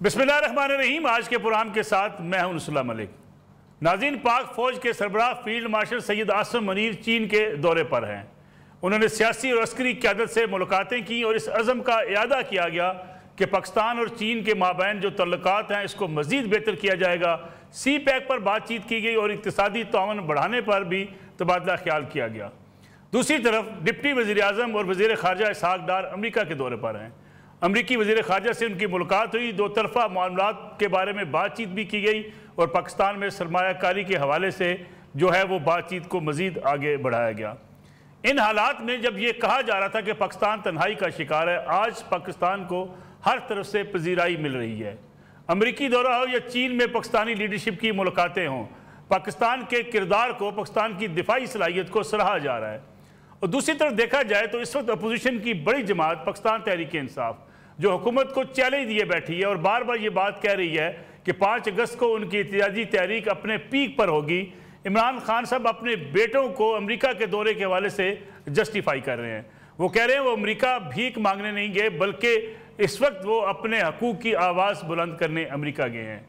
बिस्मिल्लाहिर्रहमानिर्रहीम। आज के प्रोग्राम के साथ मैं हूं नसरुल्लाह मलिक। नाज़रीन, पाक फ़ौज के सरबराह फील्ड मार्शल सैयद आसिम मुनीर चीन के दौरे पर हैं। उन्होंने सियासी और अस्करी क़यादत से मुलाकातें की और इस अज़म का इयादा किया गया कि पाकिस्तान और चीन के माबैन जो तल्लुकात हैं इसको मज़ीद बेहतर किया जाएगा। सी पैक पर बातचीत की गई और इक़्तिसादी ताउन बढ़ाने पर भी तबादला ख्याल किया गया। दूसरी तरफ डिप्टी वज़ीर आज़म और वज़ीर ख़ारजा इसहाक़ डार अमरीका के दौरे पर हैं। अमरीकी वज़ीर ख़ारजा से उनकी मुलाकात हुई, दो तरफ़ा मामलात के बारे में बातचीत भी की गई और पाकिस्तान में सरमायाकारी के हवाले से जो है वो बातचीत को मज़ीद आगे बढ़ाया गया। इन हालात में जब ये कहा जा रहा था कि पाकिस्तान तन्हाई का शिकार है, आज पाकिस्तान को हर तरफ से पजीराई मिल रही है। अमरीकी दौरा हो या चीन में पाकिस्तानी लीडरशिप की मुलाकातें हों, पाकिस्तान के किरदार को, पाकिस्तान की दिफाई सलाहियत को सराहा जा रहा है। और दूसरी तरफ देखा जाए तो इस वक्त अपोजिशन की बड़ी जमात पाकिस्तान तहरीक इंसाफ जो हुकूमत को चैलेंज दिए बैठी है और बार बार ये बात कह रही है कि 5 अगस्त को उनकी एहतिजाजी तहरीक अपने पीक पर होगी। इमरान खान साहब अपने बेटों को अमेरिका के दौरे के हवाले से जस्टिफाई कर रहे हैं। वो कह रहे हैं वो अमेरिका भीख मांगने नहीं गए, बल्कि इस वक्त वो अपने हकूक़ की आवाज़ बुलंद करने अमेरिका गए हैं।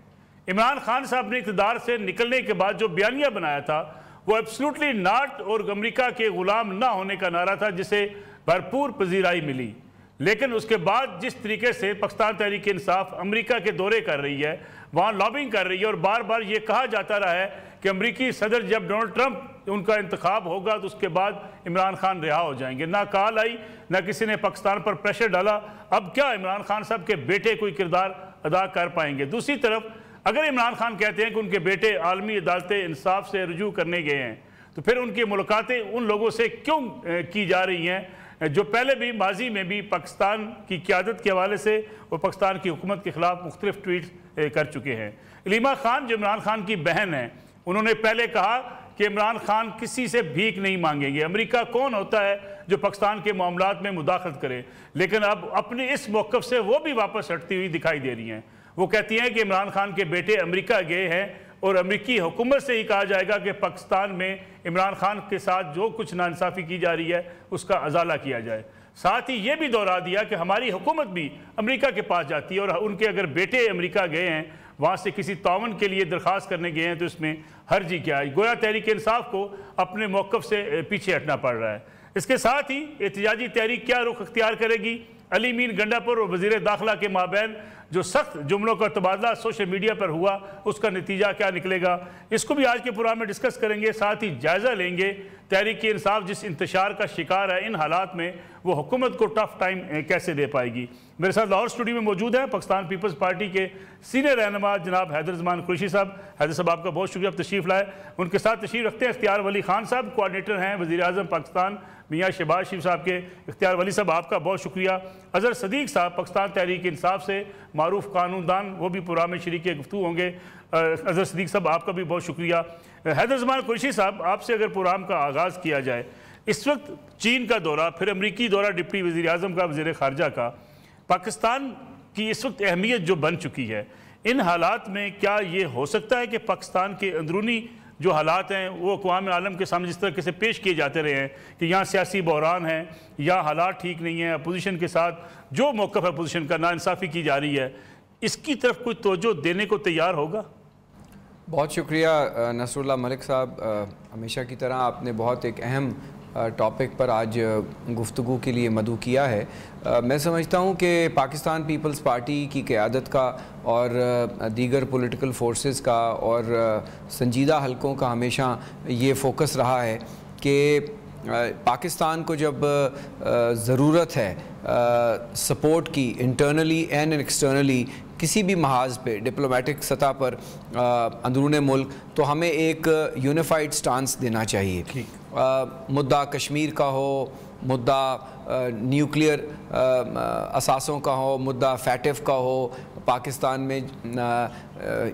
इमरान खान साहब ने इक़्तिदार से निकलने के बाद जो बयानिया बनाया था वो एब्सोल्युटली नॉट और अमेरिका के ग़ुलाम ना होने का नारा था, जिसे भरपूर पजीराई मिली। लेकिन उसके बाद जिस तरीके से पाकिस्तान तहरीक इंसाफ अमेरिका के दौरे कर रही है, वहाँ लॉबिंग कर रही है और बार बार ये कहा जाता रहा है कि अमेरिकी सदर जब डोनाल्ड ट्रंप उनका इंतखाब होगा तो उसके बाद इमरान खान रिहा हो जाएंगे। ना कॉल आई, ना किसी ने पाकिस्तान पर प्रेशर डाला। अब क्या इमरान खान साहब के बेटे कोई किरदार अदा कर पाएंगे? दूसरी तरफ अगर इमरान खान कहते हैं कि उनके बेटे आलमी अदालत इंसाफ से रुजू करने गए हैं, तो फिर उनकी मुलाकातें उन लोगों से क्यों की जा रही हैं जो पहले भी माजी में भी पाकिस्तान की क़यादत के हवाले से और पाकिस्तान की हुकूमत के ख़िलाफ़ मुख्तलिफ ट्वीट कर चुके हैं। इलीमा खान जो इमरान खान की बहन है, उन्होंने पहले कहा कि इमरान खान किसी से भीख नहीं मांगेंगे। अमेरिका कौन होता है जो पाकिस्तान के मामलात में मुदाखलत करे? लेकिन अब अपने इस मौक़िफ़ से वो भी वापस हटती हुई दिखाई दे रही हैं। वो कहती हैं कि इमरान खान के बेटे अमेरिका गए हैं और अमेरिकी हुकूमत से ही कहा जाएगा कि पाकिस्तान में इमरान खान के साथ जो कुछ नाइंसाफ़ी की जा रही है उसका अजाला किया जाए। साथ ही ये भी दोहरा दिया कि हमारी हुकूमत भी अमेरिका के पास जाती है और उनके अगर बेटे अमेरिका गए हैं, वहाँ से किसी ताउन के लिए दरख्वास्त करने गए हैं, तो इसमें हर्जी क्या है? गोया तहरीक इंसाफ को अपने मौक़िफ़ से पीछे हटना पड़ रहा है। इसके साथ ही एहतिजाजी तहरीक क्या रुख अख्तियार करेगी? अली मीन गंडापुर और वज़ीर दाखिला के माबैन जो सख्त जुमलों का तबादला सोशल मीडिया पर हुआ, उसका नतीजा क्या निकलेगा? इसको भी आज के प्रोग्राम में डिस्कस करेंगे। साथ ही जायज़ा लेंगे तहरीक इंसाफ जिस इंतशार का शिकार है, इन हालात में वो हुकूमत को टफ टाइम कैसे दे पाएगी। मेरे साथ लाहौर स्टूडियो में मौजूद है पाकिस्तान पीपल्स पार्टी के सीनियर रहनुमा जनाब हैदर ज़मान कुरैशी साहब। हैदर साहब, आपका बहुत शुक्रिया, आप तशरीफ़ लाए। उनके साथ तशरीफ़ रखते हैं इख्तियार वली खान साहब, कोऑर्डिनेटर हैं वज़ीर आज़म पाकिस्तान मियाँ शहबाज शरीफ साहब के। इख्तियार वली साहब, आपका बहुत शुक्रिया। अज़हर सदीक साहब पाकिस्तान तहरीक इंसाफ से मारूफ कानूनदान, वो भी प्रोग्राम में शरीक गुफ्तगू होंगे। अज़हर सदीक साहब, आपका भी बहुत शुक्रिया। हैदर ज़मान कुरैशी साहब, आपसे अगर प्रोग्राम का आगाज़ किया जाए, इस वक्त चीन का दौरा, फिर अमरीकी दौरा डिप्टी वज़ीर आज़म का, वज़ीर ख़ारजा का, पाकिस्तान की इस वक्त अहमियत जो बन चुकी है, इन हालात में क्या ये हो सकता है कि पाकिस्तान के अंदरूनी जो हालात हैं वो अक़वाम आलम के सामने जिस तरह से पेश किए जाते रहे हैं कि यहाँ सियासी बहरान है या हालात ठीक नहीं है, अपोजिशन के साथ जो मौक़िफ़ है अपोजिशन का, नाइंसाफ़ी की जा रही है, इसकी तरफ कोई तवज्जो देने को तैयार होगा? बहुत शुक्रिया नसरुल्लाह मलिक साहब। हमेशा की तरह आपने बहुत एक अहम टॉपिक पर आज गुफ्तगू के लिए मदऊ किया है। मैं समझता हूँ कि पाकिस्तान पीपल्स पार्टी की क़यादत का और दीगर पॉलिटिकल फोर्सेस का और संजीदा हलकों का हमेशा ये फोकस रहा है कि पाकिस्तान को जब ज़रूरत है सपोर्ट की, इंटरनली एंड एक्सटर्नली, किसी भी महाज पे डिप्लोमेटिक सतह पर अंदरूने मुल्क, तो हमें एक यूनिफाइड स्टांस देना चाहिए। मुद्दा कश्मीर का हो, मुद्दा न्यूक्लियर असासों का हो, मुद्दा फैटिफ का हो, पाकिस्तान में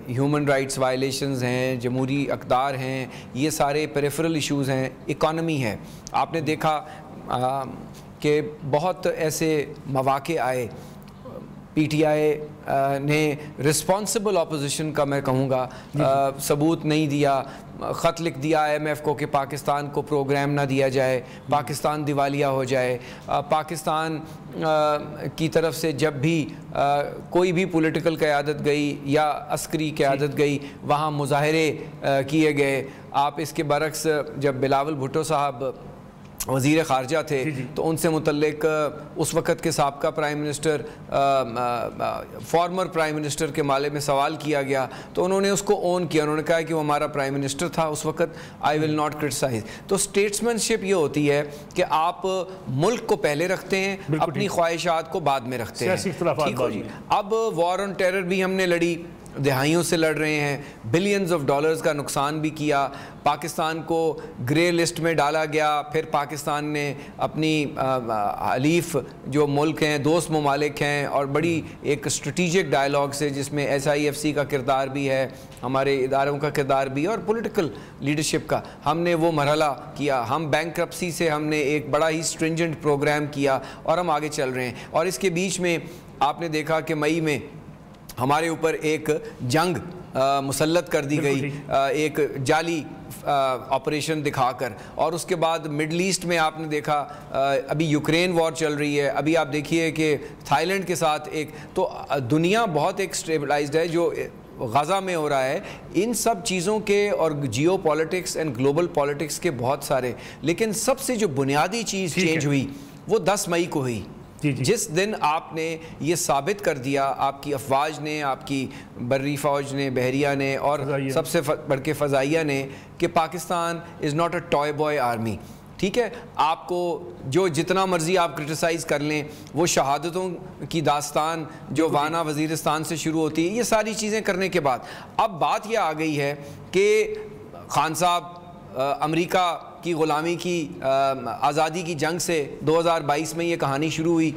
ह्यूमन राइट्स वायलेशंस हैं, जमहूरी अक़दार हैं, ये सारे पेरिफेरल इश्यूज़ हैं, इकॉनमी है। आपने देखा कि बहुत ऐसे मौक़े आए पीटीआई ने रिस्पॉन्सिबल ऑपोजिशन का मैं कहूँगा सबूत नहीं दिया, ख़त लिख दिया IMF को कि पाकिस्तान को प्रोग्राम ना दिया जाए, पाकिस्तान दिवालिया हो जाए। पाकिस्तान की तरफ से जब भी कोई भी पॉलिटिकल क़यादत गई या अस्करी क़यादत गई, वहाँ मुजाहरे किए गए। आप इसके बरक्स जब बिलावल भुट्टो साहब वज़ीर ख़ारजा थे तो उनसे मुतल्लिक उस वक़्त के साबका prime minister former prime minister के माले में सवाल किया गया तो उन्होंने उसको ओन किया, उन्होंने कहा कि वो हमारा प्राइम मिनिस्टर था उस वक़्त, आई विल नॉट क्रिटिसाइज। तो स्टेट्समैनशिप ये होती है कि आप मुल्क को पहले रखते हैं, अपनी ख्वाहिशात को बाद में रखते हैं। ठीक हो जी। अब वॉर ऑन टेरर भी हमने लड़ी, दहाइयों से लड़ रहे हैं, बिलियंस ऑफ डॉलर्स का नुकसान भी किया, पाकिस्तान को ग्रे लिस्ट में डाला गया, फिर पाकिस्तान ने अपनी हलीफ जो मुल्क हैं, दोस्त ममालिक हैं और बड़ी एक स्ट्रेटिजिक डायलॉग से जिसमें SIFC का किरदार भी है, हमारे इदारों का किरदार भी है और पॉलिटिकल लीडरशिप का, हमने वो मरहला किया। हम बैंकरप्सी से हमने एक बड़ा ही स्ट्रिंजेंट प्रोग्राम किया और हम आगे चल रहे हैं। और इसके बीच में आपने देखा कि मई में हमारे ऊपर एक जंग मुसल्लत कर दी गई, एक जाली ऑपरेशन दिखाकर। और उसके बाद मिडल ईस्ट में आपने देखा अभी यूक्रेन वॉर चल रही है, अभी आप देखिए कि थाईलैंड के साथ एक, तो दुनिया बहुत एक स्टेबलाइज्ड है जो गज़ा में हो रहा है। इन सब चीज़ों के और जियो पॉलिटिक्स एंड ग्लोबल पॉलिटिक्स के बहुत सारे, लेकिन सबसे जो बुनियादी चीज़ चेंज हुई वो 10 मई को हुई। जिस दिन आपने ये साबित कर दिया, आपकी अफवाज ने, आपकी बर्री फ़ौज ने, बहरिया ने और सबसे बढ़ के फ़ज़ाइया ने, कि Pakistan is not a toy boy army. ठीक है, आपको जो जितना मर्ज़ी आप क्रिटिसाइज़ कर लें, वो शहादतों की दास्तान जो वाना वज़ीरिस्तान से शुरू होती है, ये सारी चीज़ें करने के बाद अब बात यह आ गई है कि खान साहब अमेरिका की ग़ुलामी की आज़ादी की जंग से 2022 में ये कहानी शुरू हुई,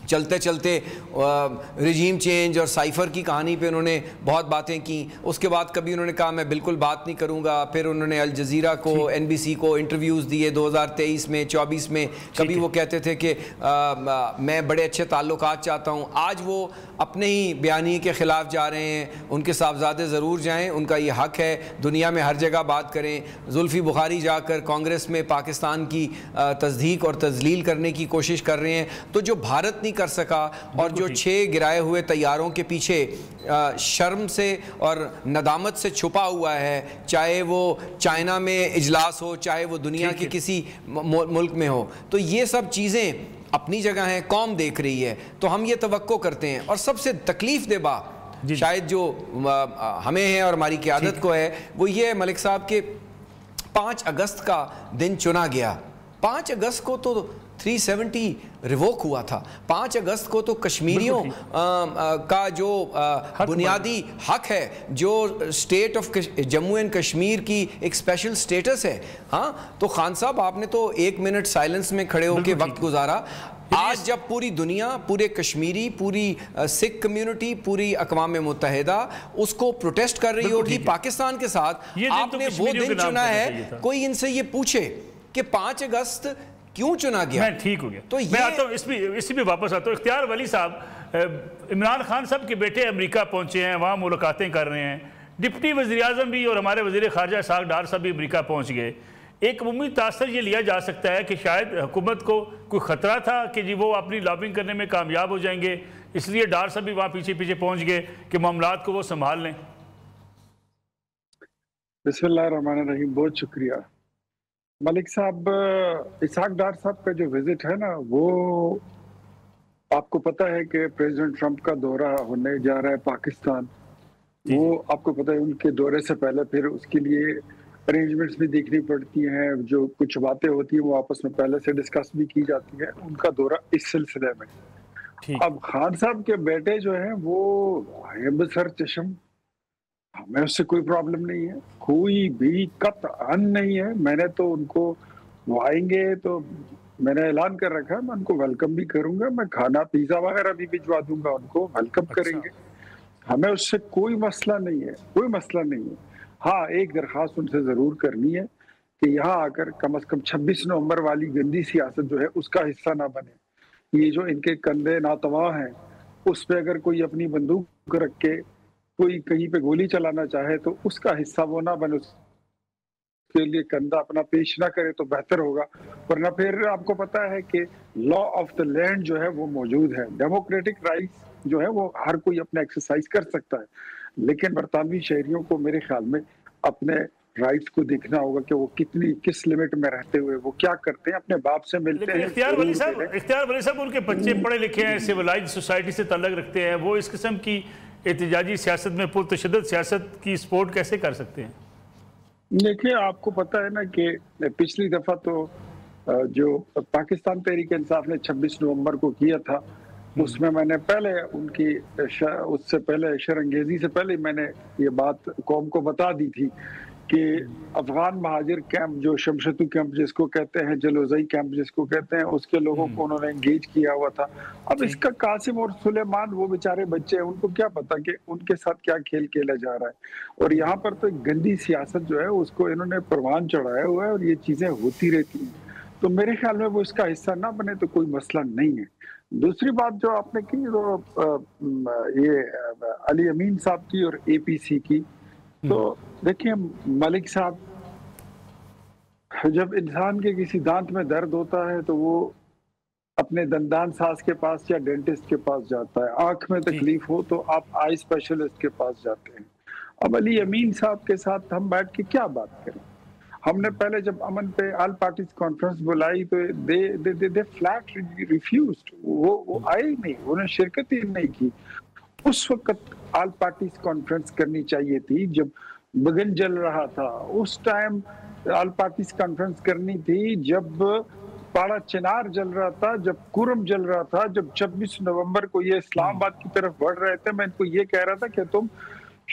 चलते चलते रिजीम चेंज और साइफ़र की कहानी पे उन्होंने बहुत बातें की। उसके बाद कभी उन्होंने कहा मैं बिल्कुल बात नहीं करूँगा, फिर उन्होंने अल जज़ीरा को, NBC को इंटरव्यूज़ दिए 2023 में, 24 में। कभी वो कहते थे कि मैं बड़े अच्छे ताल्लुकात चाहता हूँ, आज वो अपने ही बयानी के ख़िलाफ़ जा रहे हैं। उनके साहबजादे ज़रूर जाएँ, उनका ये हक़ है, दुनिया में हर जगह बात करें। जुल्फ़ी बुखारी जाकर कांग्रेस में पाकिस्तान की तस्दीक और तज़लील करने की कोशिश कर रहे हैं। तो जो भारत नहीं कर सका और जो 6 गिराए हुए तैयारों के पीछे शर्म से और नदामत से छुपा हुआ है, चाहे वो चाइना में इजलास हो, चाहे वो दुनिया के किसी मुल्क में हो, तो ये सब चीज़ें अपनी जगह हैं, कौम देख रही है। तो हम ये तवक्को करते हैं। और सबसे तकलीफ दे बात शायद जो हमें है और हमारी क़यादत को है, वो ये है मलिक साहब के 5 अगस्त का दिन चुना गया। 5 अगस्त को तो 370 रिवोक हुआ था। 5 अगस्त को तो कश्मीरियों का जो बुनियादी हक है, जो state of Jammu and Kashmir की एक स्पेशल स्टेटस है। हाँ, तो खान साहब आपने तो 1 मिनट साइलेंस में खड़े होकर वक्त गुजारा। आज जब पूरी दुनिया, पूरे कश्मीरी, पूरी सिख कम्युनिटी, पूरी अक़वाम मुत्तहिदा उसको प्रोटेस्ट कर रही होगी पाकिस्तान के साथ, आपने वो दिन चुना है। कोई इनसे ये पूछे कि 5 अगस्त क्यों चुना गया? मैं ठीक हो गया। तो मैं आता हूँ इसी पे वापस आता हूँ। इख्तियार वली साहब, इमरान खान साहब के बेटे अमेरिका पहुँचे हैं, वहाँ मुलाकातें कर रहे हैं। डिप्टी वज़ीर आज़म भी और हमारे वज़ीर ख़ारजा इसहाक़ डार साहब भी अमेरिका पहुँच गए। एक उम्मी तासर ये लिया जा सकता है कि शायद हुकूमत को कोई ख़तरा था कि जी वो अपनी लॉबिंग करने में कामयाब हो जाएंगे, इसलिए डार साहब भी वहाँ पीछे पीछे पहुँच गए कि मामलात को वो संभाल लें। बिस्मिल्लाहिर्रहमानिर्रहीम, बहुत शुक्रिया। मलिक साहब, इसहाक़ डार साहब का जो विजिट है ना, वो आपको पता है कि प्रेसिडेंट ट्रंप का दौरा होने जा रहा है पाकिस्तान। वो आपको पता है उनके दौरे से पहले फिर उसके लिए अरेंजमेंट्स भी देखनी पड़ती हैं, जो कुछ बातें होती हैं वो आपस में पहले से डिस्कस भी की जाती है। उनका दौरा इस सिलसिले में। अब खान साहब के बेटे जो हैं वो सर चश्म, हमें उससे कोई प्रॉब्लम नहीं है, कोई भी कतअन नहीं है। मैंने तो उनको, वो आएंगे तो मैंने ऐलान कर रखा है, मैं उनको वेलकम भी करूंगा, मैं खाना पिज्जा वगैरह भी भिजवा दूंगा, उनको वेलकम करेंगे। हमें उससे कोई मसला नहीं है, कोई मसला नहीं है। हाँ, एक दरख्वास्त उनसे जरूर करनी है कि यहाँ आकर कम से कम 26 नवंबर वाली गंदी सियासत जो है उसका हिस्सा ना बने। ये जो इनके कंधे नातवा हैं, उस पे अगर कोई अपनी बंदूक रख के कोई कहीं पे गोली चलाना चाहे तो उसका हिस्सा वो ना बने, उसके लिए कंधा अपना पेश ना करे तो बेहतर होगा। वरना फिर आपको पता है कि लॉ ऑफ द लैंड जो है वो मौजूद है, डेमोक्रेटिक राइट्स जो है वो हर कोई अपना एक्सरसाइज कर सकता है, लेकिन बरतानवी शहरियों को मेरे ख्याल में अपने राइट्स को देखना होगा कि वो किस लिमिट में रहते हुए वो क्या करते हैं, अपने बाप से मिलते हैं। इख्तियार वली साहब उनके बच्चे पढ़े लिखे हैं, सिविलाइज सोसाइटी से ताल्लुक रखते हैं, वो इस किस्म की एहतजाजी सियासत में पुरतशद्दुद सियासत की सपोर्ट कैसे कर सकते हैं? देखिए, आपको पता है ना कि पिछली दफा तो जो पाकिस्तान तहरीक इंसाफ ने 26 नवंबर को किया था, उसमें मैंने पहले उनकी उससे पहले शरंगेजी से पहले मैंने ये बात कौम को बता दी थी कि अफगान महाजिर कैंप जो शमशतु कैंप जिसको कहते हैं, जलोज़ई कैंप जिसको कहते हैं, उसके लोगों को उन्होंने एंगेज किया हुआ था। अब इसका कासिम और सुलेमान वो बेचारे बच्चे हैं, उनको क्या पता कि उनके साथ क्या खेल खेला जा रहा है। और यहाँ पर तो एक गंदी सियासत जो है उसको इन्होंने परवान चढ़ाया हुआ है और ये चीजें होती रहती हैं। तो मेरे ख्याल में वो इसका हिस्सा ना बने तो कोई मसला नहीं है। दूसरी बात जो आपने की तो ये अली अमीन साहब की और APC की, तो देखिए मलिक साहब, जब इंसान के किसी दांत में दर्द होता है तो वो अपने दंदान साज के पास या डेंटिस्ट के पास जाता है, आंख में तकलीफ हो तो आप आई स्पेशलिस्ट के पास जाते हैं। अब अली अमीन साहब के साथ हम बैठ के क्या बात करें? हमने पहले जब अमन पे ऑल पार्टीज कॉन्फ्रेंस बुलाई तो दे फ्लैट रिफ्यूज्ड, वो आए ही नहीं, उन्होंने शिरकत ही नहीं की। उस वक्त ऑल पार्टीज कॉन्फ्रेंस करनी चाहिए थी जब बगन जल रहा था, उस टाइम ऑल पार्टीज कॉन्फ्रेंस करनी थी जब पाड़ा चिनार जल रहा था, जब कुरम जल रहा था, जब 26 नवंबर को ये इस्लामाबाद की तरफ बढ़ रहे थे। मैं इनको ये कह रहा था कि तुम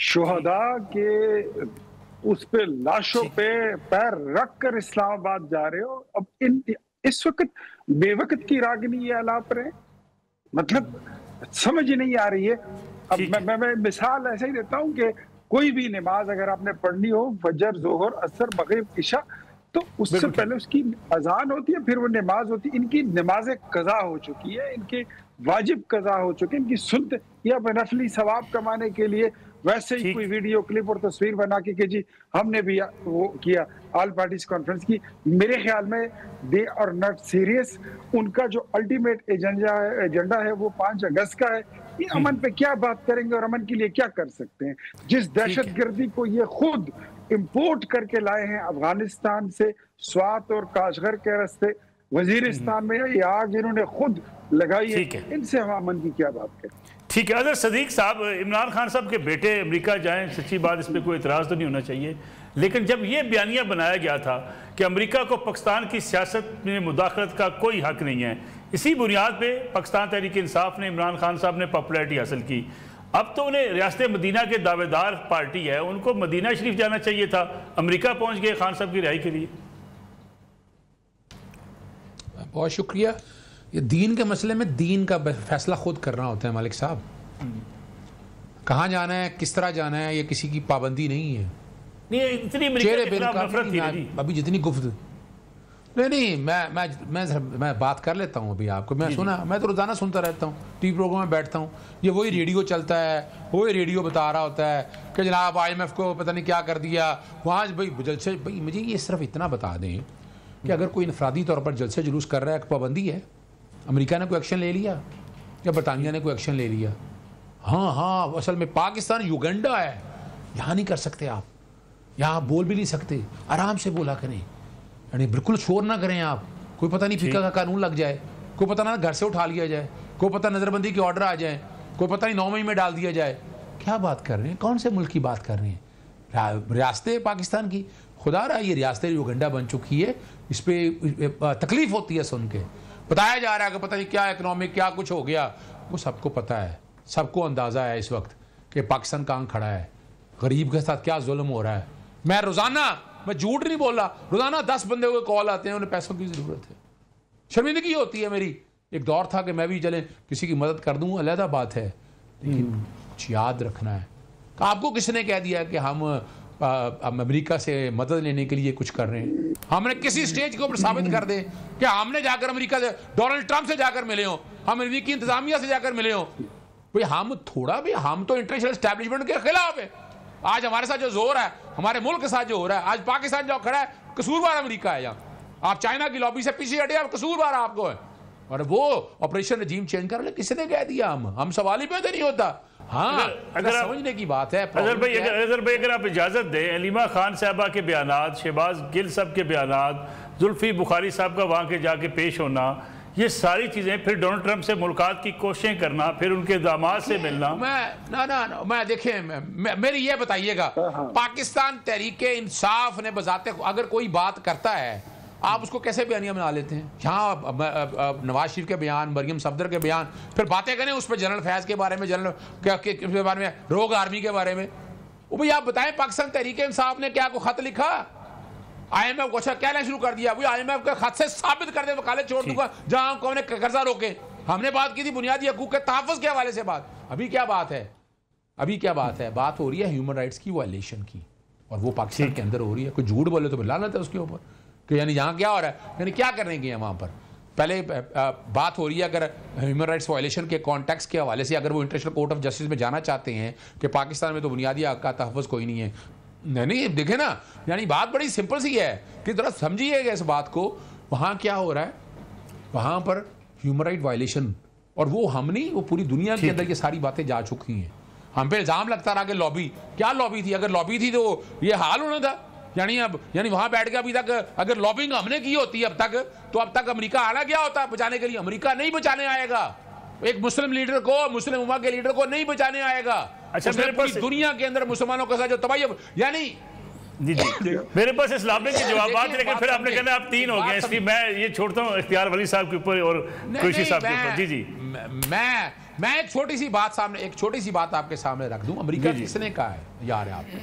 शुहदा के उस पे लाशों पे पैर रख कर इस्लामाबाद जा रहे हो। अब इस वक्त बेवकत की रागनी ये अलाप रहे, मतलब समझ ही नहीं आ रही है। अब मैं मिसाल ऐसे ही देता हूँ कि कोई भी नमाज अगर आपने पढ़नी हो, फजर, जोहर, असर, मगरिब, इशा, तो उससे पहले उसकी अजान होती है, फिर वो नमाज होती है। इनकी नमाजें कज़ा हो चुकी है, इनके वाजिब कज़ा हो चुके हैं, इनकी सुन्नत या नफली सवाब कमाने के लिए वैसे ही कोई वीडियो क्लिप और तस्वीर बना के जी हमने भी वो किया ऑल पार्टीज कॉन्फ्रेंस की। मेरे ख्याल में दे आर नॉट सीरियस। उनका जो अल्टीमेट एजेंडा है वो 5 अगस्त का है। ये अमन पे क्या बात करेंगे और अमन के लिए क्या कर सकते हैं? जिस दहशतगर्दी को ये खुद इंपोर्ट करके लाए हैं अफगानिस्तान से, स्वात और काशगर के रास्ते, वजीरिस्तान में ये आग इन्होंने खुद लगाई है, इनसे हम अमन की क्या बात करें? ठीक है। अगर सदीक साहब, इमरान खान साहब के बेटे अमेरिका जाएं, सच्ची बात, इस पर कोई इतराज़ तो नहीं होना चाहिए, लेकिन जब ये बयानिया बनाया गया था कि अमेरिका को पाकिस्तान की सियासत में मुदाखलत का कोई हक नहीं है, इसी बुनियाद पे पाकिस्तान तहरीक इंसाफ ने, इमरान खान साहब ने पॉपुलैरिटी हासिल की। अब तो उन्हें रियासत मदीना के दावेदार पार्टी है, उनको मदीना शरीफ जाना चाहिए था, अमेरिका पहुँच गए खान साहब की रिहाई के लिए। बहुत शुक्रिया। ये दीन के मसले में दीन का फैसला खुद करना होता है मलिक साहब। कहाँ जाना है, किस तरह जाना है, ये किसी की पाबंदी नहीं है। नहीं, इतनी अमेरिका के खिलाफ नफरत थी जी। अभी जितनी गुफ्त नहीं, मैं बात कर लेता हूँ अभी आपको। मैं सुना, मैं तो रोजाना सुनता रहता हूँ, टीवी प्रोग्राम में बैठता हूँ, ये वही रेडियो चलता है, वही रेडियो बता रहा होता है कि जनाब IMF को पता नहीं क्या कर दिया वहाँ। भाई जलसे, भाई मुझे ये सिर्फ इतना बता दें कि अगर कोई इनफरादी तौर पर जलसे जुलूस कर रहा है, पाबंदी है, अमेरिका ने कोई एक्शन ले लिया या बरतानिया ने कोई एक्शन ले लिया? हाँ, असल में पाकिस्तान युगंडा है, यहाँ नहीं कर सकते आप, यहाँ बोल भी नहीं सकते, आराम से बोला करें, यानी बिल्कुल शोर ना करें आप। कोई पता नहीं फिका का कानून लग जाए, कोई पता ना घर से उठा लिया जाए, कोई पता नज़रबंदी के ऑर्डर आ जाए, कोई पता नहीं 9 मई में डाल दिया जाए। क्या बात कर रहे हैं? कौन से मुल्क की बात कर रहे हैं? रियासत पाकिस्तान की। खुदा रहा ये रियासत युगंडा बन चुकी है, इस पर तकलीफ होती है सुन के। बताया जा रहा है कि पता नहीं क्या इकोनॉमिक क्या कुछ हो गया, वो सबको पता है, सबको अंदाज़ा है इस वक्त कि पाकिस्तान कहाँ खड़ा है, गरीब के साथ क्या जुल्म हो रहा है। मैं रोज़ाना, मैं झूठ नहीं बोल रहा, रोज़ाना 10 बंदे को कॉल आते हैं, उन्हें पैसों की ज़रूरत है, शर्मिंदगी होती है मेरी। एक दौर था कि मैं भी चले किसी की मदद कर दूँ, अलहदा बात है, लेकिन कुछ याद रखना है। आपको किसने कह दिया कि हम अमेरिका से मदद लेने के लिए कुछ कर रहे हैं? हमने किसी स्टेज के ऊपर साबित कर दे कि हमने जाकर अमेरिका से, डोनाल्ड ट्रंप से जाकर मिले हो, हम अमेरिकी इंतजामिया से जाकर मिले हो, भाई हम थोड़ा भी, हम तो इंटरनेशनल एस्टैब्लिशमेंट के खिलाफ है। आज हमारे साथ जो जोर है, हमारे मुल्क के साथ जो हो रहा है, आज पाकिस्तान जो खड़ा है, कसूरवार अमेरिका है। यहाँ आप चाइना की लॉबी से पीछे हटे, आप कसूरवार आपको है। और वो ऑपरेशन रजीम चेंज कर ले, किसने कह दिया? हम सवाल ही पैदा नहीं होता। हाँ, अगर समझने की बात है। अजहर भाई अगर आप इजाजत दें, अलीमा खान साहबा के बयानात, शहबाज गिल साहब के बयानात, जुल्फी बुखारी साहब का वहाँ के जाके पेश होना, ये सारी चीजें, फिर डोनाल्ड ट्रंप से मुलाकात की कोशिशें करना, फिर उनके दामाद से मिलना। मैं देखिए, मेरी ये बताइएगा, पाकिस्तान तहरीके इंसाफ ने बजाते अगर कोई बात करता है, आप उसको कैसे बयानिया बना लेते हैं? यहाँ नवाज शरीफ के बयान, मरियम सफदर के बयान, फिर बातें करें उस पर जनरल फैज के बारे में, जनरल के बारे में, रोग आर्मी के बारे में। वो भाई आप बताएं, पाकिस्तान तहरीके इंसाफ ने क्या को खत लिखा? IMF को अच्छा कहना शुरू कर दिया, IMF के खत से साबित कर दे, वकालत छोड़ दूंगा जहां कौन कर्जा रोके। हमने बात की थी बुनियादी हकूक के तहफ़्फ़ुज़ के हवाले से बात। अभी क्या बात है? बात हो रही है ह्यूमन राइट्स की वायलेशन की, और वो पाकिस्तान के अंदर हो रही है। कोई झूठ बोले तो लानत है उसके ऊपर कि यानी यहाँ क्या हो रहा है, यानी क्या करने गए हैं वहाँ पर। पहले बात हो रही है अगर ह्यूमन राइट्स वायलेशन के कॉन्टेक्स्ट के हवाले से, अगर वो इंटरनेशनल कोर्ट ऑफ जस्टिस में जाना चाहते हैं कि पाकिस्तान में तो बुनियादी हक का तहफ़्फ़ुज़ कोई नहीं है। नहीं देखे ना, यानी बात बड़ी सिंपल सी है कि जरा समझिएगा इस बात को। वहाँ क्या हो रहा है, वहाँ पर ह्यूमन राइट वायलेशन, और वो हम नहीं, वो पूरी दुनिया के अंदर ये सारी बातें जा चुकी हैं। हम पे इल्ज़ाम लगता रहा कि लॉबी, क्या लॉबी थी? अगर लॉबी थी तो ये हाल होना था। यानी वहां बैठ के अभी तक अगर लॉबिंग हमने की होती अब तक, तो अब तक अमेरिका आना क्या होता है बचाने के लिए? अमेरिका नहीं बचाने आएगा, एक मुस्लिम लीडर को, मुस्लिम उम्मा के लीडर को नहीं बचाने आएगा। अच्छा, मेरे पास दुनिया के अंदर मुसलमानों के साथ जो तबाही, यानी जी मेरे पास इस्लामी के जवाब, लेकिन फिर आपने कहना आप 3 हो गए, इसलिए मैं ये छोड़ता हूँ इख्तियार वली साहब के ऊपर और खुशी साहब के ऊपर। जी मैं एक छोटी सी बात आपके सामने रख दूं। अमेरिका किसने कहा है यार आपको?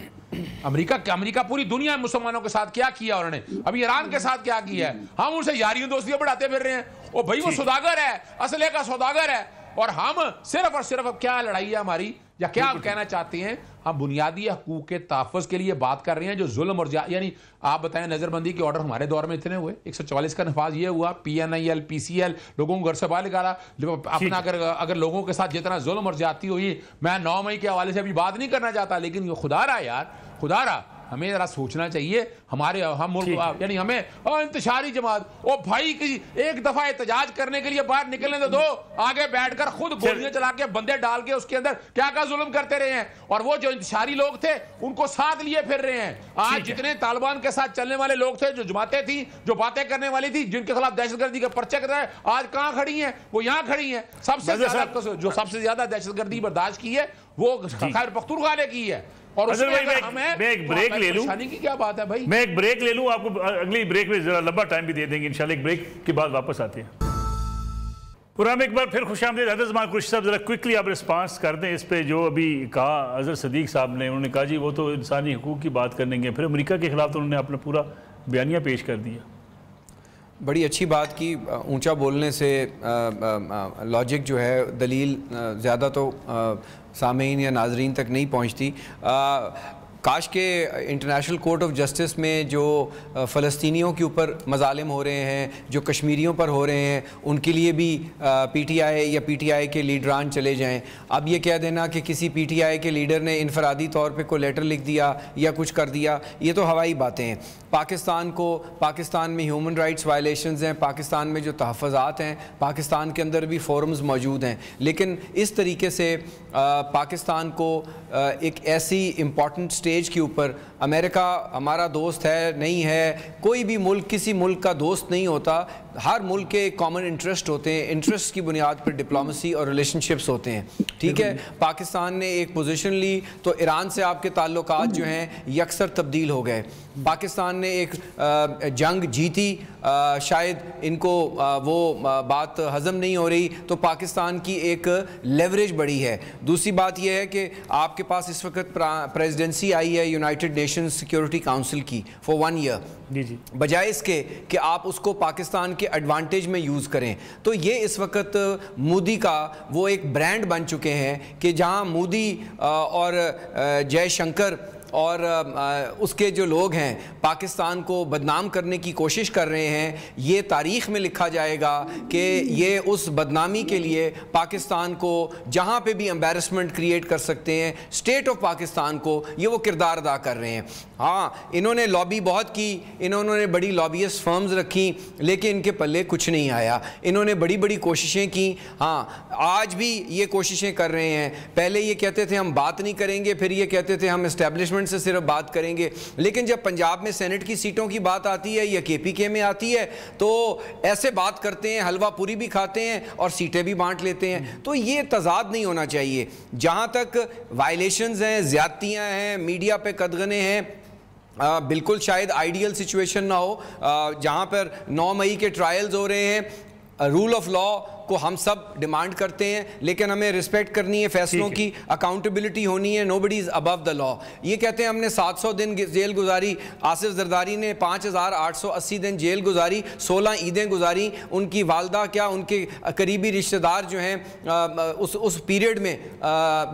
अमेरिका पूरी दुनिया में मुसलमानों के साथ क्या किया उन्होंने, अभी ईरान के साथ क्या किया है? हम उनसे यारियों दोस्तियां बढ़ाते फिर रहे हैं। ओ भाई वो सौदागर है, असले का सौदागर है, और हम सिर्फ और सिर्फ अब क्या लड़ाई है हमारी, या क्या आप कहना चाहते हैं? हम बुनियादी हकूक के तहफ़्फ़ुज़ के लिए बात कर रहे हैं, जो जुल्म और यानी आप बताएं, नजरबंदी के ऑर्डर हमारे दौर में इतने हुए, 144 का नफाज ये हुआ, PNIL PCL लोगों को घर से बाहर निकाला अपना। अगर लोगों के साथ जितना जुल्म और ज्यादती हुई, मैं 9 मई के हवाले से अभी बात नहीं करना चाहता, लेकिन खुदारा यार, खुदारा हमें जरा सोचना चाहिए। हम मुल्क यानी हमें इंतशारी जमात, ओ भाई की एक दफा एहतजाज करने के लिए बाहर निकलने तो दो, आगे बैठकर खुद गोलियां चला के बंदे डाल के उसके अंदर क्या क्या जुल्म करते रहे हैं, और वो जो इंतशारी लोग थे उनको साथ लिए फिर रहे हैं। आज जितने तालिबान के साथ चलने वाले लोग थे, जो जमातें थी, जो बातें करने वाली थी, जिनके खिलाफ दहशतगर्दी के पर्चे कर रहे हैं, आज कहां खड़ी हैं? वो यहां खड़ी हैं। सबसे ज्यादा दहशतगर्दी बर्दाश्त की है वो खैबर पख्तूनख्वा ने की है। और मैं एक ब्रेक ले लूं, की क्या बात है भाई? मैं एक ब्रेक ले लूं, आपको अगली ब्रेक में जरा लंबा टाइम भी दे देंगे इंशाल्लाह। एक ब्रेक के बाद वापस आते हैं। पुराना एक बार फिर खुशामदीद हज़रत जमान कुरैशी साहब, जरा क्विकली आप रिस्पांस कर दें इस पे जो अभी कहा अजहर सदीक साहब ने। उन्होंने कहा जी वो तो इंसानी हकूक़ की बात करेंगे, फिर अमेरिका के खिलाफ तो उन्होंने अपना पूरा बयानिया पेश कर दिया। बड़ी अच्छी बात की, ऊंचा बोलने से लॉजिक जो है, दलील ज़्यादा तो सामीन या नाजरीन तक नहीं पहुंचती। काश के इंटरनेशनल कोर्ट ऑफ जस्टिस में जो फ़लस्तीनियों के ऊपर मज़ालिम हो रहे हैं, जो कश्मीरियों पर हो रहे हैं, उनके लिए भी PTI या PTI के लीडरान चले जाएं। अब ये कह देना कि किसी PTI के लीडर ने इनफरादी तौर पे कोई लेटर लिख दिया या कुछ कर दिया, ये तो हवाई बातें हैं। पाकिस्तान में ह्यूमन राइट्स वायलेशंस हैं, पाकिस्तान में जो तहफ़्फ़ुज़ात हैं, पाकिस्तान के अंदर भी फोरम्स मौजूद हैं, लेकिन इस तरीके से पाकिस्तान को एक ऐसी इम्पॉर्टेंट स्टेज के ऊपर, अमेरिका हमारा दोस्त है नहीं है, कोई भी मुल्क किसी मुल्क का दोस्त नहीं होता, हर मुल्क के कॉमन इंटरेस्ट होते हैं, इंटरेस्ट की बुनियाद पर डिप्लोमेसी और रिलेशनशिप्स होते हैं, ठीक है। पाकिस्तान ने एक पोजीशन ली तो ईरान से आपके ताल्लुकात जो हैं यकसर तब्दील हो गए। पाकिस्तान ने एक जंग जीती, शायद इनको वो बात हज़म नहीं हो रही, तो पाकिस्तान की एक लेवरेज बढ़ी है। दूसरी बात यह है कि आपके पास इस वक्त प्रेसिडेंसी आई है यूनाइटेड नेशंस सिक्योरिटी काउंसिल की फॉर 1 ईयर, जी बजाय इसके कि आप उसको पाकिस्तान के एडवांटेज में यूज़ करें। तो ये इस वक्त मोदी का वो एक ब्रांड बन चुके हैं कि जहां मोदी और जयशंकर और उसके जो लोग हैं पाकिस्तान को बदनाम करने की कोशिश कर रहे हैं, ये तारीख़ में लिखा जाएगा कि ये उस बदनामी के लिए पाकिस्तान को जहाँ पे भी एम्बैरसमेंट क्रिएट कर सकते हैं, स्टेट ऑफ पाकिस्तान को, ये वो किरदार अदा कर रहे हैं। हाँ, इन्होंने लॉबी बहुत की, इन्होंने बड़ी लॉबियस्ट फर्म्स रखी, लेकिन इनके पल्ले कुछ नहीं आया। इन्होंने बड़ी बड़ी कोशिशें की, हाँ आज भी ये कोशिशें कर रहे हैं। पहले ये कहते थे हम बात नहीं करेंगे, फिर ये कहते थे हम एस्टेब्लिशमेंट से सिर्फ बात करेंगे, लेकिन जब पंजाब में सेनेट की सीटों की बात आती है या KPK में आती है तो ऐसे बात करते हैं, हलवा पूरी भी खाते हैं और सीटें भी बांट लेते हैं। तो ये तजाद नहीं होना चाहिए। जहाँ तक वायलेशंस हैं, ज़्यादतियाँ हैं, मीडिया पे कदगने हैं, बिल्कुल शायद आइडियल सिचुएशन ना हो जहाँ पर 9 मई के ट्रायल्स हो रहे हैं। रूल ऑफ लॉ को हम सब डिमांड करते हैं, लेकिन हमें रिस्पेक्ट करनी है फैसलों की, अकाउंटेबिलिटी होनी है, nobody is above the law. ये कहते हैं हमने 700 दिन जेल गुजारी, आसिफ जरदारी ने 5880 दिन जेल गुजारी, 16 ईदें गुजारी, उनकी वालदा क्या उनके करीबी रिश्तेदार जो हैं उस पीरियड में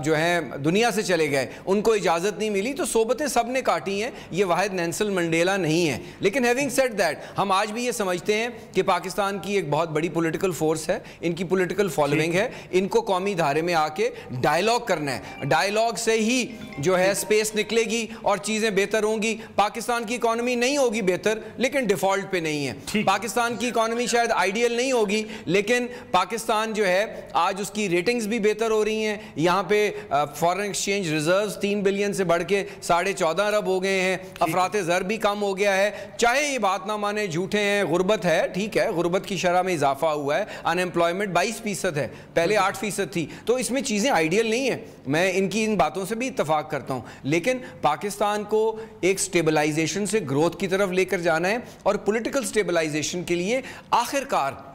जो हैं दुनिया से चले गए, उनको इजाज़त नहीं मिली, तो सोबतें सब ने काटी हैं। ये वाहिद नेल्सन मंडेला नहीं है। लेकिन हैविंग सेड दैट, हम आज भी ये समझते हैं कि पाकिस्तान की एक बहुत बड़ी पॉलिटिकल फोर्स है, इनकी पॉलिटिकल फॉलोइंग है, इनको कौमी धारे में आके डायलॉग करना है। डायलॉग से ही जो है स्पेस निकलेगी और चीज़ें बेहतर होंगी। पाकिस्तान की इकॉनमी नहीं होगी बेहतर, लेकिन डिफ़ॉल्ट पे नहीं है। पाकिस्तान की इकॉनमी शायद आइडियल नहीं होगी, लेकिन पाकिस्तान जो है आज उसकी रेटिंग्स भी बेहतर हो रही हैं। यहाँ पे फॉरेन एक्सचेंज रिजर्व्स 3 बिलियन से बढ़ के 14.5 अरब हो गए हैं। अफराते ज़र भी कम हो गया है। चाहे ये बात ना माने, झूठे हैं, गुर्बत है, ठीक है, गुर्बत की शरह में इजाफा हुआ है, अनएम्प्लॉयमेंट 22% है, पहले 8% थी। तो इसमें चीज़ें आइडियल नहीं है, मैं इनकी इन बातों से भी इत्तफाक करता हूं। लेकिन पाकिस्तान को एक स्टेबलाइजेशन से ग्रोथ की तरफ लेकर जाना है, और पॉलिटिकल स्टेबलाइजेशन के लिए आखिरकार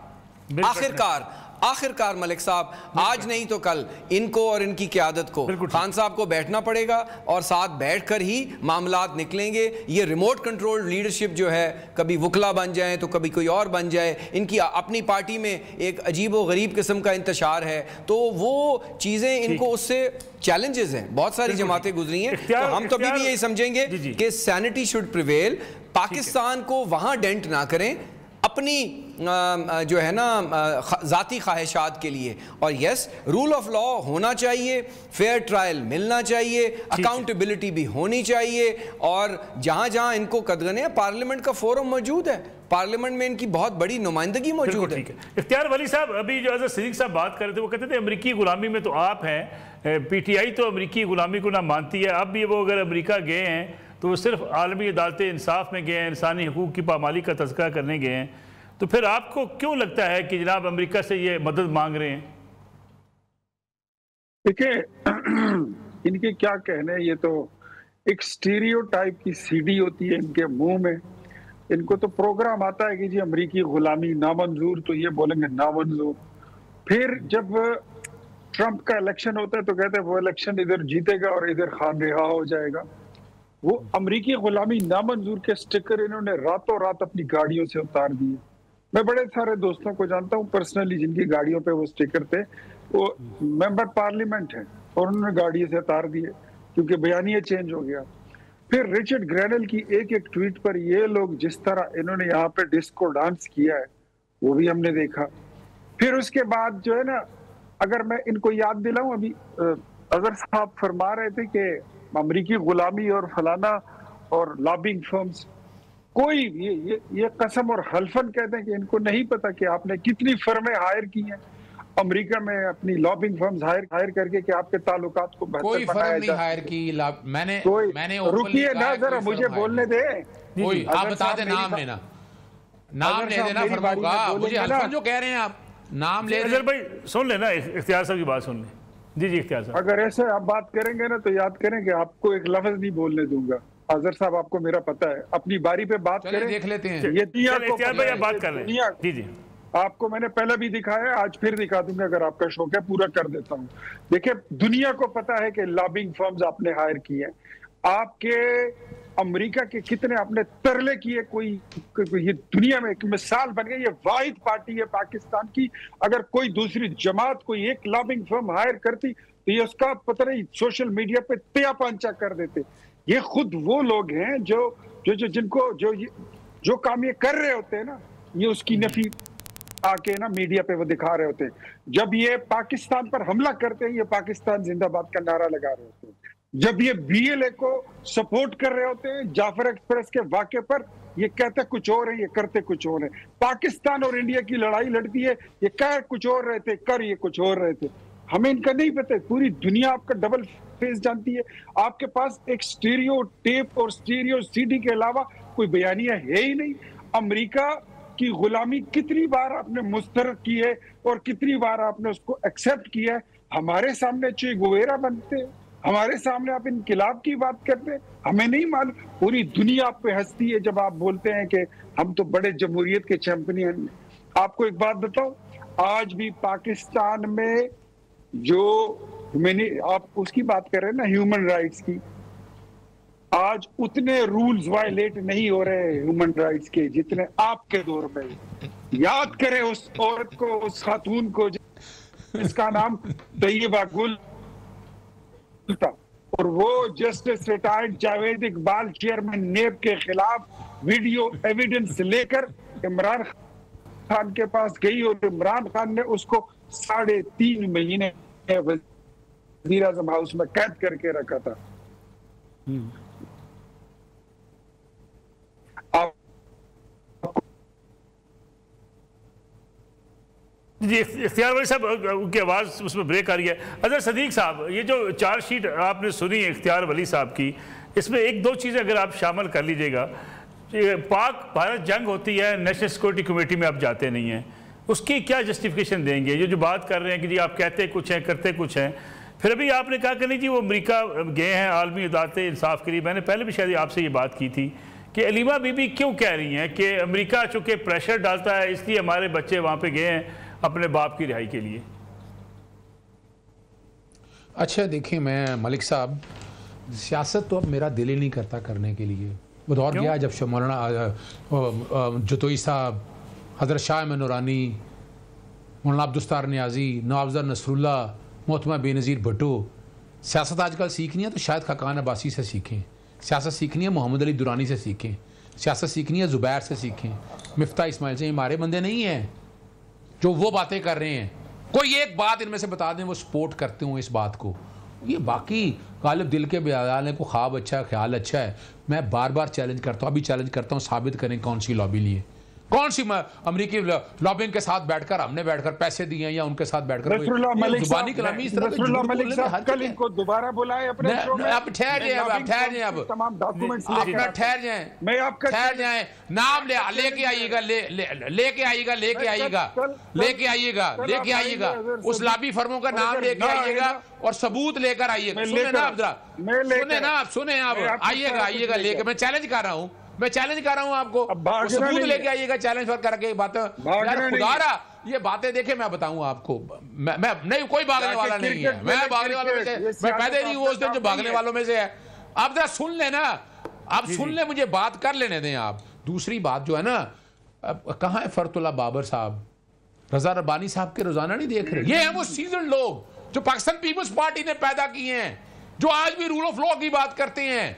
मलिक साहब, आज नहीं तो कल इनको और इनकी क़यादत को, खान साहब को बैठना पड़ेगा और साथ बैठकर ही मामलात निकलेंगे। ये रिमोट कंट्रोल लीडरशिप जो है, कभी वकला बन जाए तो कभी कोई और बन जाए, इनकी अपनी पार्टी में एक अजीब व गरीब किस्म का इंतशार है, तो वो चीज़ें इनको उससे चैलेंजेस हैं। बहुत सारी जमातें गुजरी हैं, तो हम तो अभी भी यही समझेंगे कि सैनिटी शुड प्रिवेल। पाकिस्तान को वहाँ डेंट ना करें अपनी जो है ना ज़ाती ख्वाहिशात के लिए। और यस, रूल ऑफ लॉ होना चाहिए, फेयर ट्रायल मिलना चाहिए, अकाउंटेबिलिटी भी होनी चाहिए, और जहाँ जहाँ इनको कदगने हैं, पार्लियामेंट का फोरम मौजूद है, पार्लियामेंट में इनकी बहुत बड़ी नुमाइंदगी मौजूद है। इख्तियार वली साहब, अभी जो अजहर सिद्दीकी साहब बात कर रहे थे, वो कहते थे अमरीकी गुलामी में तो आप हैं, PTI तो अमरीकी गुलामी को ना मानती है। अब भी वो अगर अमरीका गए हैं तो वो सिर्फ आलमी अदालत इंसाफ में गए हैं, इंसानी हकूक़ की पामाली का तज़किरा करने गए हैं। तो फिर आपको क्यों लगता है कि जनाब अमेरिका से ये मदद मांग रहे हैं? देखिए, इनके क्या कहने, ये तो एक स्टीरियोटाइप की सीडी होती है इनके मुंह में। इनको तो प्रोग्राम आता है कि जी अमरीकी गुलामी नामंजूर, तो ये बोलेंगे नामंजूर। फिर जब ट्रंप का इलेक्शन होता है तो कहते हैं वो इलेक्शन इधर जीतेगा और इधर खान रिहा हो जाएगा। वो अमरीकी गुलामी नामंजूर के स्टिकर इन्होंने रातों रात अपनी गाड़ियों से उतार दिए। मैं बड़े सारे दोस्तों को जानता हूँ पर्सनली जिनकी गाड़ियों पे वो स्टिकर थे, वो मेंबर पार्लियामेंट हैं, और उन्होंने गाड़ियों से उतार दिए क्योंकि बयानिया चेंज हो गया। फिर रिचर्ड ग्रैनल की एक एक ट्वीट पर ये लोग जिस तरह इन्होंने यहाँ पे डिस्को डांस किया है वो भी हमने देखा। फिर उसके बाद जो है ना, अगर मैं इनको याद दिलाऊं, अभी अगर साहब फरमा रहे थे कि अमरीकी गुलामी और फलाना और लॉबिंग फर्म्स, कोई ये कसम और हल्फन कहते हैं कि इनको नहीं पता कि आपने कितनी फर्में हायर की हैं अमेरिका में अपनी लॉबिंग फर्म्स हायर करके कि आपके ताल्लुकात को कोई फर्म नहीं हायर की। मैंने रुकिए ना जरा, मुझे बोलने दे। आप बता दे, नाम लेना, नाम ले देना फर्मों का। मुझे हल्फन जो कह रहे हैं आप नाम ले अजहर भाई सुन लेना, इख्तियार साहब की बात सुन ले। जी इख्तियार साहब, अगर ऐसे आप बात करेंगे ना तो याद करें कि आपको एक लफ्ज नहीं बोलने दूंगा। अजहर साहब, आपको मेरा पता है, अपनी बारी पे बात करें, देख लेते हैं। ये इख्तियार भाई आप बात कर रहे हैं। जी आपको मैंने पहले भी दिखाया, आज फिर दिखा दूंगा अगर आपका शौक है, पूरा कर देता हूँ। देखिए, दुनिया को पता है कि लॉबिंग फर्म्स आपने हायर की है, आपके अमेरिका के कितने आपने तरले किए। कोई ये दुनिया में एक मिसाल बन गई, ये वाहिद पार्टी है पाकिस्तान की। अगर कोई दूसरी जमात कोई एक लॉबिंग फर्म हायर करती तो ये उसका पता नहीं सोशल मीडिया पे त्या पंचा कर देते। ये खुद वो लोग हैं जो काम ये कर रहे होते हैं ना, ये उसकी नफी आके ना मीडिया पे वो दिखा रहे होते हैं। जब ये पाकिस्तान पर हमला करते हैं, ये पाकिस्तान जिंदाबाद का नारा लगा रहे होते हैं। जब ये BLA को सपोर्ट कर रहे होते हैं, जाफर एक्सप्रेस के वाक़े पर, ये कहते कुछ और है, ये करते कुछ और है। पाकिस्तान और इंडिया की लड़ाई लड़ती है, ये कह कुछ और रहे थे, कर ये कुछ और रहे थे। हमें इनका नहीं पता। पूरी दुनिया आपका डबल फेस जानती है। आपके पास एक स्टीरियो टेप और स्टीरियो CD के अलावा कोई बयानिया है ही नहीं। अमेरिका की गुलामी कितनी बार आपने मुस्तरद की है और कितनी बार आपने उसको एक्सेप्ट किया है। हमारे सामने चे गुवेरा बनते हैं, हमारे सामने आप इनकिलाब की बात करते हैं, हमें नहीं मालूम। पूरी दुनिया आप पे हंसती है जब आप बोलते हैं कि हम तो बड़े जमहूरियत के चैंपियन हैं। आपको एक बात बताओ, आज भी पाकिस्तान में जो आप उसकी बात कर रहे हैं ना, ह्यूमन राइट्स की, आज उतने रूल्स वायलेट नहीं हो रहे ह्यूमन राइट्स के जितने आपके दौर में। याद करें उस औरत को, उस खातून को जिसका नाम तैयबा गुल था, और वो justice retired Javed Iqbal chairman नेब के खिलाफ वीडियो एविडेंस लेकर इमरान खान के पास गई और इमरान खान ने उसको 3.5 महीने वज़ीर आज़म हाउस में कैद करके रखा था। जी इख्तियार वली साहब, उनकी आवाज़ उसमें ब्रेक आ रही है। अजहर सदीक साहब, ये जो चार्जशीट आपने सुनी है इख्तियार वली साहब की, इसमें 1-2 चीज़ें अगर आप शामिल कर लीजिएगा। पाक भारत जंग होती है, नेशनल सिक्योरिटी कमेटी में आप जाते नहीं हैं, उसकी क्या जस्टिफिकेशन देंगे? ये जो बात कर रहे हैं कि जी आप कहते कुछ हैं करते कुछ हैं, फिर अभी आपने कहा कि नहीं जी वो अमेरिका गए हैं आलमी अदालत इंसाफ के लिए। मैंने पहले भी शायद आपसे ये बात की थी कि अलीमा बीबी क्यों कह रही हैं कि अमेरिका चूँकि प्रेशर डालता है इसलिए हमारे बच्चे वहाँ पर गए हैं अपने बाप की रिहाई के लिए। अच्छा देखिए, मैं मलिक साहब, सियासत तो अब मेरा दिल ही नहीं करता करने के लिए। वो दौर गया जब मौलाना जतोई साहब, हज़रत शाह अहमद नूरानी, मौलाना अब्दुस्तार नियाजी, नवाब नसरुल्लाह, मोहतरमा बेनज़ीर भुट्टो सियासत आजकल सीखनी है तो शायद खाकान अब्बासी से सीखें। सियासत सीखनी है मोहम्मद अली दुरानी से सीखें। सियासत सीखनी है ज़ुबैर से सीखें, मिफ्ता इस्माइल से। हमारे बंदे नहीं हैं जो वो बातें कर रहे हैं। कोई एक बात इनमें से बता दें वो सपोर्ट करते हो इस बात को। ये बाकी गालिब दिल के बयान को ख्वाब अच्छा है, ख्याल अच्छा है। मैं बार बार चैलेंज करता हूँ, अभी चैलेंज करता हूँ, साबित करें कौन सी लॉबी लिए, कौन सी अमरीकी लॉबिंग के साथ बैठकर हमने बैठकर पैसे दिए या उनके साथ बैठकर जुबानी कलामी इस तरह कल इनको दोबारा बुलाएं अपने शो में। अब ठहर जाए, अब ठहर जाए, अब तमाम डॉक्यूमेंट्स अपना ठहर जाए, मैं आपका ठहर जाए, नाम लेके आइएगा, लेके आइएगा, लेके आइएगा, लेके आइएगा, लेके आइएगा, उस लॉबी फर्मों का नाम लेके आइएगा और सबूत लेकर आइएगा। सुने ना आप, सुने ना आप, सुने आप, आइएगा, आइएगा लेके। मैं चैलेंज कर रहा हूँ, मैं चैलेंज कर रहा हूं आपको, सबूत लेके आइएगा, चैलेंज पर करके बातें। यार खुदारा ये बातें देखे, मैं बताऊं आपको, मैं नहीं, कोई भागने वाला नहीं है, मैं भागने वालों में से, मैं पैदा नहीं हुआ उस दिन जो भागने वालों में से है। आप जरा सुन लेना, आप सुन ले, मुझे बात कर लेने दें आप। दूसरी बात जो है ना, कहाँ है फरतुल्ला बाबर साहब, रजा रब्बानी साहब के रोजाना नहीं देख रहे? ये हैं वो सीजन लोग जो पाकिस्तान पीपल्स पार्टी ने पैदा किए हैं, जो आज भी रूल ऑफ लॉ की बात करते हैं,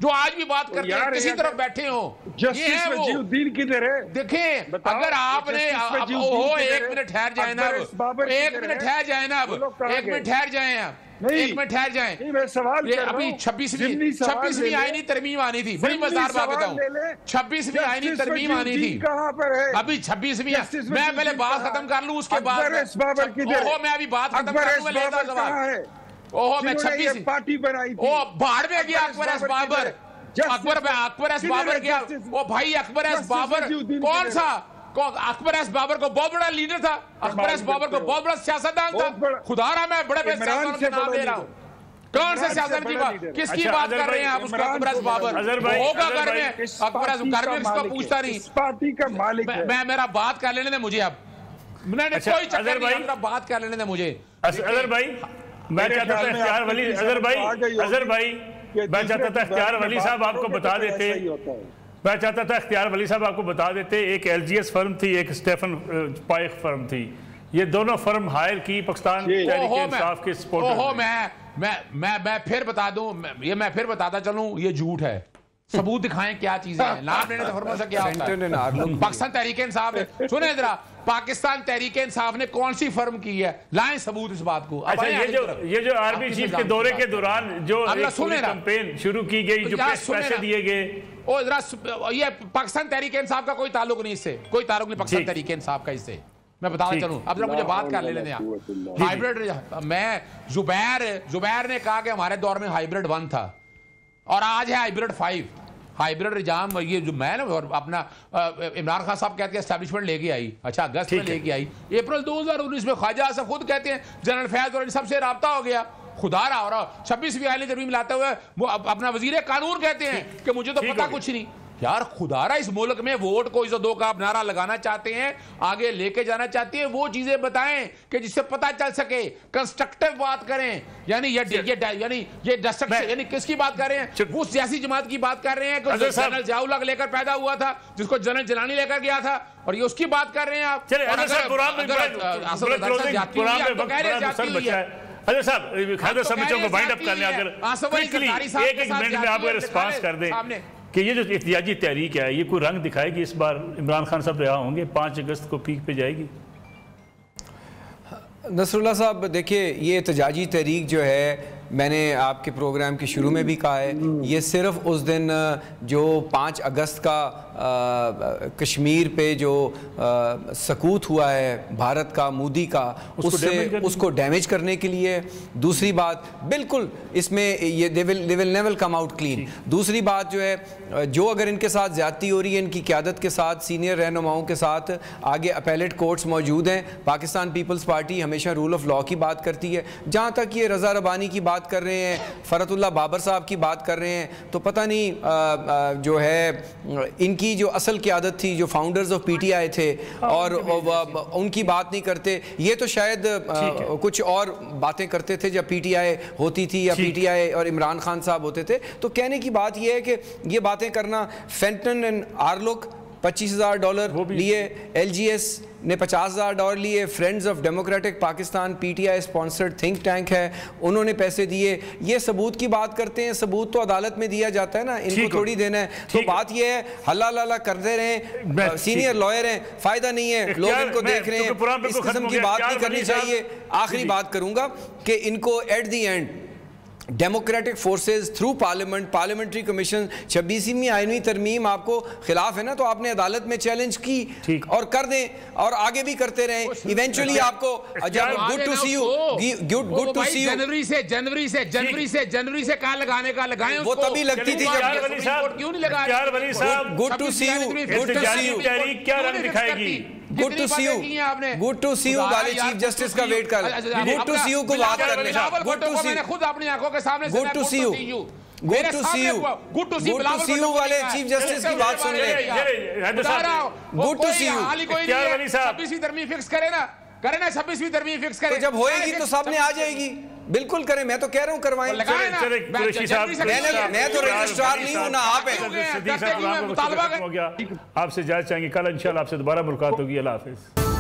जो आज भी बात करते हैं, किसी तरफ बैठे हो। ये है वो। किधर है? देखें, अगर आपने ओहो, 1 मिनट ठहर जाए ना, 1 मिनट ठहर जाए ना, 1 मिनट ठहर जाए, 1 मिनट ठहर जाए। अभी 26वीं आईनी तरमीम आनी थी, बड़ी मजेदार बात बताऊं, 26वीं आईनी तरमीम आनी थी, अभी 26वीं। मैं पहले बात खत्म कर लूं, उसके बाद मैं अभी बात खत्म कर लूं, मैं लेता सवाल। ओहो, मैं 26 पार्टी बनाई थी, ओ बाढ़ में गया अकबर एस बाबर, अकबर एस बाबर गया, ओ भाई अकबर एस बाबर कौन सा? अकबर एस बाबर को बहुत बड़ा लीडर था, अकबर एस बाबर को बहुत बड़ा सियासतदान था। खुदारा मैं बड़े सियासतदानों के नाम ले रहा हूँ। कौन से सियासत की बात, किसकी बात कर रहे हैं आप? उसको अकबर एस बाबर होगा घर में, अकबर एस घर में उसको पूछता नहीं, पार्टी का मालिक। मैं मेरा बात कर लेने दे मुझे, अब मैंने कोई चक्कर नहीं, बात कर लेने दे मुझे। अजहर भाई, मैं चाहता था इख्तियार वली, अजहर भाई, मैं चाहता था इख्तियार वली साहब आपको बता देते, मैं चाहता था इख्तियार वली साहब आपको बता देते, एक LGS फर्म थी, एक स्टेफन पाइक फर्म थी, ये दोनों फर्म हायर की पाकिस्तान तहरीक इंसाफ के सपोर्टर। मैं फिर बता दूं, मैं फिर बताता चलूं, ये झूठ है। सबूत दिखाएं क्या चीजें हैं। नाम लेने से फर्मा से क्या होता है? पाकिस्तान तहरीक इंसाफ ने, सुने जरा, पाकिस्तान तहरीक इंसाफ ने कौन सी फर्म की है? लाएं सबूत इस बात को। अच्छा, ये जो आर्मी चीफ के दौरे के दौरान जो कैंपेन शुरू की गई, जो पैसे दिए गए, ओ जरा, ये पाकिस्तान तहरीक इंसाफ का कोई ताल्लुक नहीं इससे, कोई ताल्लुक नहीं पाकिस्तान तहरीक इंसाफ का इससे। मैं बताता चलूं, अब जरा मुझे बात कर लेने दें। हाइब्रिड, मैं जुबैर ने कहा कि हमारे दौर में हाइब्रिड 1 था और आज है हाइब्रिड 5। हाइब्रिड निजाम, ये जो मैं ना अपना इमरान खान साहब कहते हैं एस्टैब्लिशमेंट लेके आई, अच्छा अगस्त में लेके आई, अप्रैल 2019 में ख्वाजा आसफ खुद कहते हैं जनरल फैज और इन सबसे रब्ता हो गया, खुदा रहा। और 26वीं आईनी तरमीम लाते हुए वो अपना वजीर कानून कहते हैं कि मुझे तो पता कुछ नहीं। यार खुदारा, इस मुल्क में वोट को इज्जत दो का आप नारा लगाना चाहते हैं, आगे लेके जाना चाहते हैं, वो चीजें बताएं कि जिससे पता चल सके, कंस्ट्रक्टिव बात करें। यानी ये डिस्ट्रक्शन, यानी किसकी बात कर रहे हैं? वो सियासी जमात की बात कर रहे हैं कि जनरल जियाउल हक लेकर पैदा हुआ था, जिसको जनरल जिलानी लेकर गया था, और ये उसकी बात कर रहे हैं आप। अजय साहब, खैदर समितियों को वाइंड अप करने, अगर एक मिनट में आप रिस्पांस कर दें कि ये जो एहतियाजी तहरीक है, ये कोई रंग दिखाएगी इस बार? इमरान खान साहब रिहा होंगे, 5 अगस्त को पीक पे जाएगी? नसरुल्लाह साहब, देखिए, ये एहतिजाजी तहरीक जो है, मैंने आपके प्रोग्राम के शुरू में भी कहा है, ये सिर्फ उस दिन जो 5 अगस्त का कश्मीर पे जो सकूत हुआ है भारत का, मोदी का, उसको डैमेज करने के लिए। दूसरी बात, बिल्कुल इसमें ये they will never come out clean. दूसरी बात जो है, जो अगर इनके साथ ज़्यादती हो रही है, इनकी क़यादत के साथ, सीनियर रहनुमाओं के साथ, आगे अपैलेट कोर्ट्स मौजूद हैं। पाकिस्तान पीपल्स पार्टी हमेशा रूल ऑफ लॉ की बात करती है। जहाँ तक ये रज़ा रबानी की बात कर रहे हैं, फरतुल्लाह बाबर साहब की बात कर रहे हैं, तो पता नहीं जो है इनकी जो असल क़यादत थी, जो फाउंडर्स ऑफ पीटीआई थे, और उनकी बात नहीं करते। ये तो शायद कुछ और बातें करते थे जब पीटीआई होती थी, या पीटीआई और इमरान खान साहब होते थे। तो कहने की बात यह है कि ये बातें करना, फेंटन एंड आर्लुक $25,000 लिए, LGS ने $50,000 लिए, friends of democratic Pakistan PTI sponsored think tank है, उन्होंने पैसे दिए। ये सबूत की बात करते हैं, सबूत तो अदालत में दिया जाता है ना, इनको थोड़ी देना है। तो बात ये है, हल्ला लल्ला करते रहें, सीनियर लॉयर हैं, फायदा नहीं है, लोग इनको देख रहे हैं, इस किस्म की बात नहीं करनी चाहिए। आखिरी बात करूंगा कि इनको at the end democratic forces through parliament, parliamentary commission, 26वीं आईनी तरमीम आपको खिलाफ है ना, तो आपने अदालत में चैलेंज की और कर दें, और आगे भी करते रहें। इवेंचुअली आपको good to see you, good to see you. जनवरी से कहा लगाने का लगाएं, वो तभी लगती थी जब क्यों नहीं लगा? Good to see you, good to see you, क्या रंग दिखाएगी? Good to see you, good to see you वाले चीफ जस्टिस का वेट कर, गुड टू सी यू को बात करने, गुड टू सी यू, खुद अपनी आंखों के सामने, good to see you, good to see you, good to see you वाले चीफ जस्टिस की बात सुन ले। Good to see you. 26वीं तरमीम फिक्स करे ना, 26वीं तरमीम फिक्स करे, तो जब होएगी तो सामने आ जाएगी। बिल्कुल करें, मैं तो कह रहा हूं करवाएं। मैं तो रजिस्ट्रार नहीं हूं ना, आप हैं। आपसे जायज़ चाहेंगे, कल इंशाल्लाह आपसे दोबारा मुलाकात होगी। अल्लाह हाफिज़।